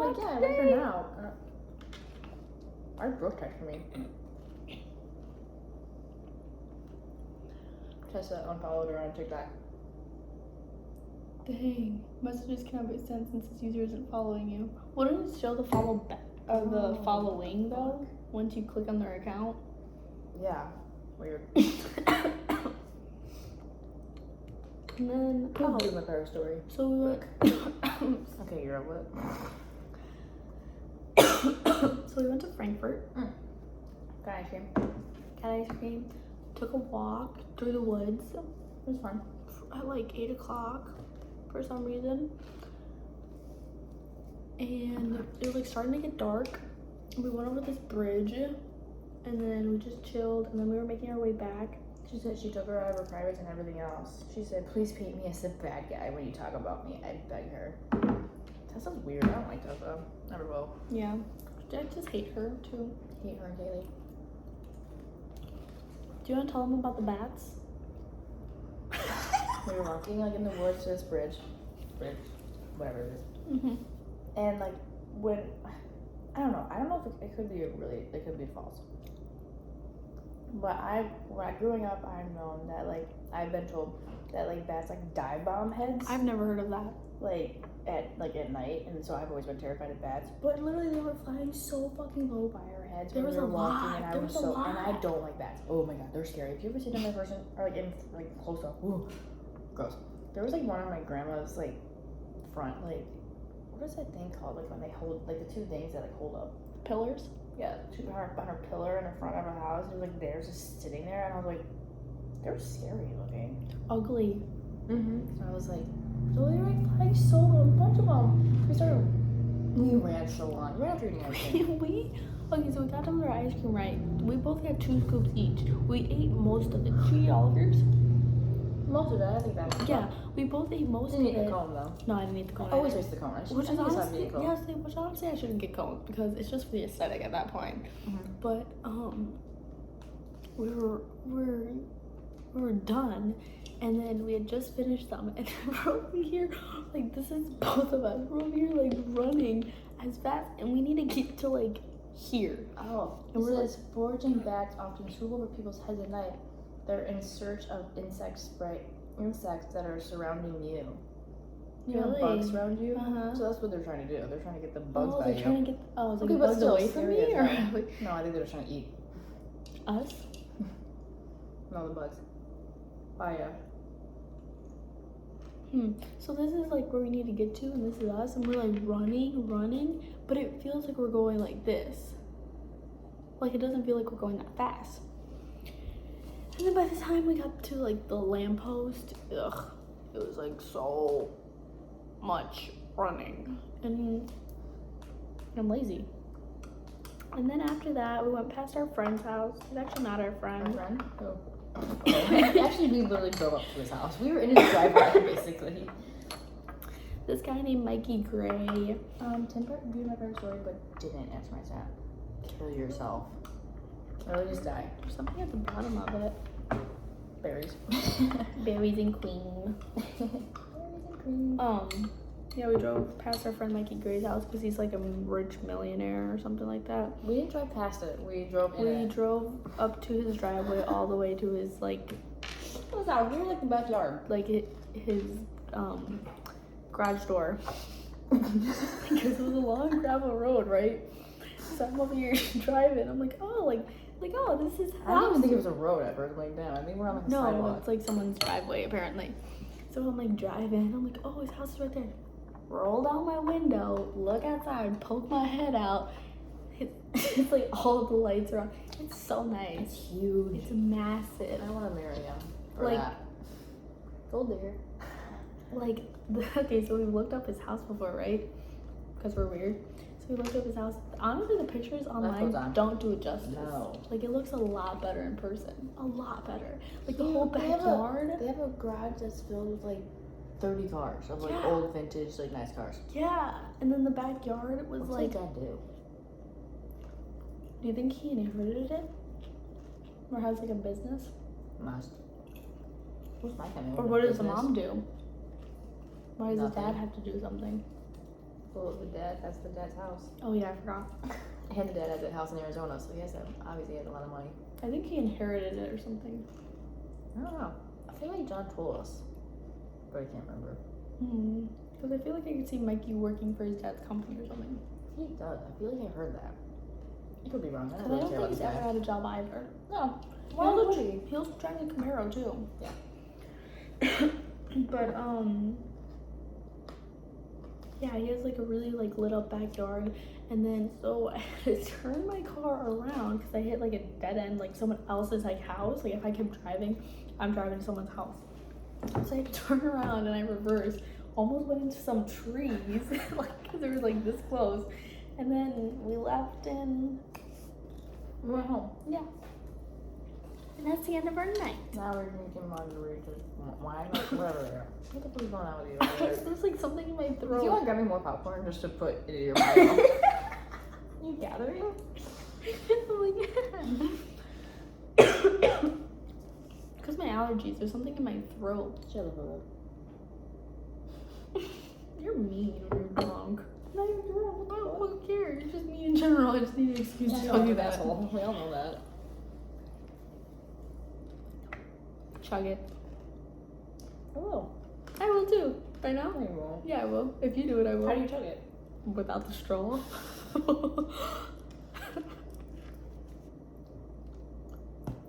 like, yeah, I like her now. Why did Brooke text me? Tessa unfollowed her on TikTok. Dang. Messages cannot be sent since this user isn't following you. Wouldn't it show the follow back or the following though? Once you click on their account? Yeah. Weird. And then I'll do my parent story. So we went Okay, you're at what? so we went to Frankfurt. Got ice cream. Got ice cream. Took a walk through the woods. It was fun. At like 8 o'clock for some reason. And it was like starting to get dark. We went over this bridge and then we just chilled and then we were making our way back. She said she took her out of her privates and everything else. She said, please paint me as the bad guy when you talk about me. I beg her. Tessa's weird. I don't like Tessa. Never will. Yeah. I just hate her too. Hate her and Kaylee. Do you want to tell them about the bats? We were walking like in the woods to this bridge, whatever it is. Mm-hmm. And like when, I don't know if it could be it could be false. But growing up, I've known that like I've been told that like bats like dive bomb heads. I've never heard of that. Like at night, and so I've always been terrified of bats. But literally, they were flying so fucking low by our heads when we were walking, and I was so and I don't like bats. Oh my god, they're scary. If you ever seen them in person or like in like close up, ooh, gross. There was like one on my grandma's like front, like what is that thing called? Like when they hold like the two things that like hold up Pillars? Yeah, on her pillar in the front of her house. It was like they're just sitting there, and I was like, they're scary looking. Ugly. So I was like, so they were like flying so low, a bunch of them. We ran so long. We ran after eating ice cream. Okay, so we got done with our ice cream, right? We both had 2 scoops each. We ate most of it. Did you eat all of yours? Most of it, I think that. Yeah, we both ate most of it. Didn't eat the cone though. No, I didn't eat the cone. I always taste the cone. Which honestly, I shouldn't get cones because it's just for the aesthetic at that point. But we were done, and then we had just finished them, and we're over here like this is both of us. We're over here like running as fast, and we need to get to like here. Oh, and we're like foraging bats often swoop over people's heads at night. They're in search of insects that are surrounding you. You know, bugs around you. So that's what they're trying to do. They're trying to get the bugs by you. They're trying to get like bugs away from me, or no, I think they're trying to eat us. No, the bugs. By So this is like where we need to get to, and this is us, and we're like running, but it feels like we're going like this. Like it doesn't feel like we're going that fast. And then by the time we got to like the lamppost, it was like so much running, and I'm lazy. And then after that, we went past our friend's house. It's actually not our friend. Our friend? Oh. Actually, we literally drove up to his house. We were in his driveway, basically. This guy named Mikey Gray. Tim viewed my parents' story, but didn't answer my snap. Kill yourself. Or just die. There's something at the bottom of it. Berries. Berries and cream. Yeah, we drove past our friend Mikey Gray's house because he's like a rich millionaire or something like that. We didn't drive past it. We drove in it. We drove up to his driveway all the way to his like. What was that? We were like the backyard. Like his garage door. Because it was a long gravel road, right? So I'm over here driving. I'm like, oh, this is. I didn't even think it was a road at first. Like, damn, I think we're on like a sidewalk. No, it's like someone's driveway apparently. So I'm like driving. I'm like, oh, his house is right there. Roll down my window, look outside, poke my head out. It's like all of the lights are on. It's so nice. It's huge. It's massive. I want to marry him. Like, that. Gold digger. Like, okay, so we've looked up his house before, right? Because we're weird. So we looked up his house. Honestly, the pictures online don't do it justice. No. Like, it looks a lot better in person. A lot better. Like, the whole backyard. They have a garage that's filled with like 30 cars of like old vintage like nice cars. Yeah, and then the backyard was What's like. What's that do? Do you think he inherited it, or has like a business? Must. Who's my family? Or what does the mom do? Why does Nothing. the dad have to do something? Well, that's the dad's house. Oh yeah, I forgot. And the dad has a house in Arizona, so he has obviously has a lot of money. I think he inherited it or something. I don't know. I feel like John told us, but I can't remember. Because I feel like I could see Mikey working for his dad's company or something. He does. I feel like I heard that. I could be wrong. I Because don't I really care don't about think this he's ever guy. had a job either. No. Why would he? He was driving a Camaro too. Yeah. But yeah, he has like a really like lit up backyard, and then so I had to turn my car around because I hit like a dead end, like someone else's like house. Like if I kept driving, I'm driving to someone's house. So I had to turn around and I reversed, almost went into some trees, like because they were like this close, and then we left and We went home. yeah. And that's the end of our night. Now we're drinking margaritas. Wine? Whatever. What the fuck is going on with you? There's like something in my Do throat. you want to grab me more popcorn just to put it in your mouth? You gathering? Because my allergies, there's something in my throat. Shut up. You're mean when you're drunk. Not even drunk. I don't care. You're just mean in general. I just need an excuse to tell you that. We all know that. Chug it. I will. I will too. Right now? No, you won't. Yeah, I will. If you do it, I will. How do you chug it? Without the straw.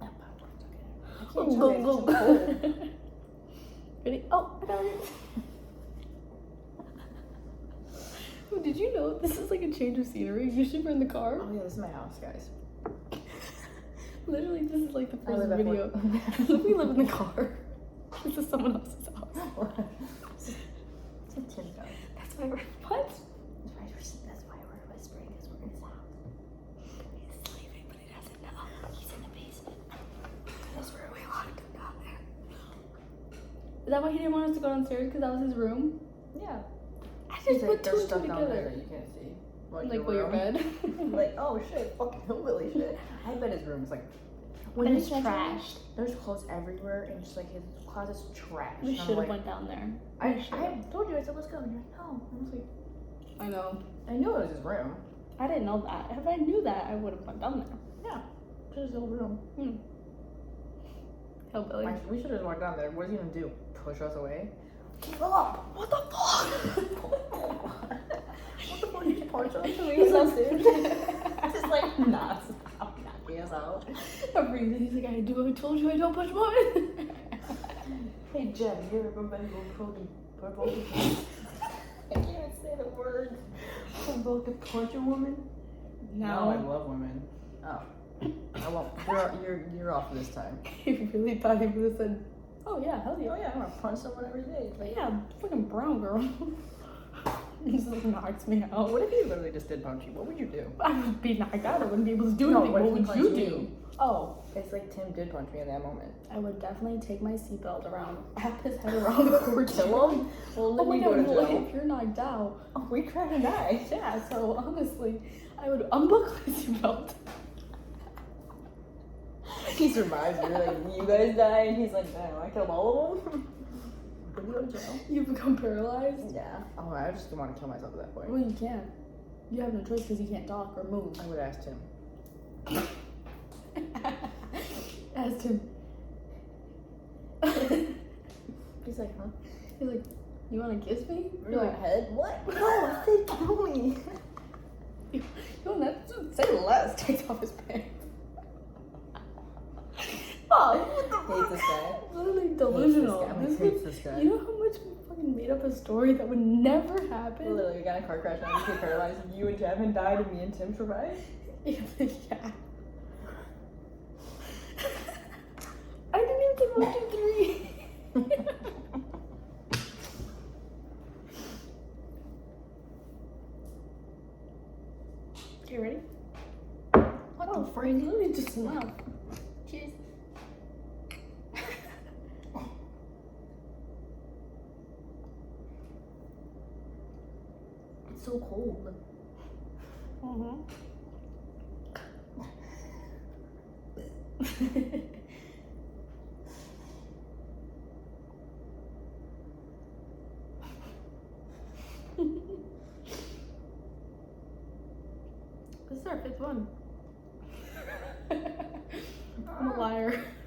I can't chug it. It's too cold. Ready? Oh, I got it. Oh, did you know this is like a change of scenery? Usually we're in the car. Oh yeah, this is my house, guys. Literally, this is like the I first live at video. We live in the car. This is someone else's house. It's a Tim's house. That's why we're what? That's why we're whispering, because we're in his house. He's sleeping, but he doesn't know. He's in the basement. That's where we locked him down there. Is that why he didn't want us to go downstairs? Because that was his room? Yeah. I just put two and two stuff down there together. that you can't see. Like your bed? Like, oh shit, fucking hillbilly shit. I bet his room's like, When when it's you trashed. there's clothes everywhere, and just like his closet's trash. We And I'm should have like, went down there. I told you, I said, let's go. And you're like, no. I was like, I know. I knew it was his room. I didn't know that. If I knew that, I would have went down there. Yeah. It's his old room. Hillbilly. We should have walked down there. What does he even do? Push us away? Give up! What the fuck? What the fuck did you punch us? Leave us upstairs? Just like, nah, stop knocking us out. Every day he's like, I told you I don't push one. Hey, Jen, you're a purple. I can't say the word. Provoke punch a woman? No, I love women. Oh. I won't. You're off this time. He really thought he would have said, oh yeah, hell yeah. Oh yeah, I'm gonna punch someone every day. But yeah, fucking brown girl. This just knocks me out. What if he literally just did punch you? What would you do? I would be knocked out. I wouldn't be able to do No, anything. what What if would he you punched do? me? Oh, It's like Tim did punch me in that moment. I would definitely take my seatbelt around, wrap his head around the cord, kill him. Well, Oh let my me go to god, well, jail. if you're knocked out, Oh, we try to die. yeah, so honestly, I would unbuckle his seatbelt. He survives. You're like, you guys die, and he's like, damn, I killed all of them. Did we go to jail? You become paralyzed. Yeah. Oh, I just don't want to kill myself at that point. Well, you can't. You have no choice because you can't talk or move. I would ask him. Asked him. He's like, huh? He's like, you want to kiss me? You're like, head? What? No, I said kill me. You don't have to say less. Takes off his pants. Oh, what the Hates fuck? this guy. Literally delusional. Hates this guy. You know how much we fucking made up a story that would never happen? Literally, we got in a car crash and I became paralyzed. And you and Javin died, and me and Tim survived. Yeah. I didn't even say 1, 2, 3. Okay, ready? What the freak? Literally just smell. Cheers. It's so cold. This is our 5th one.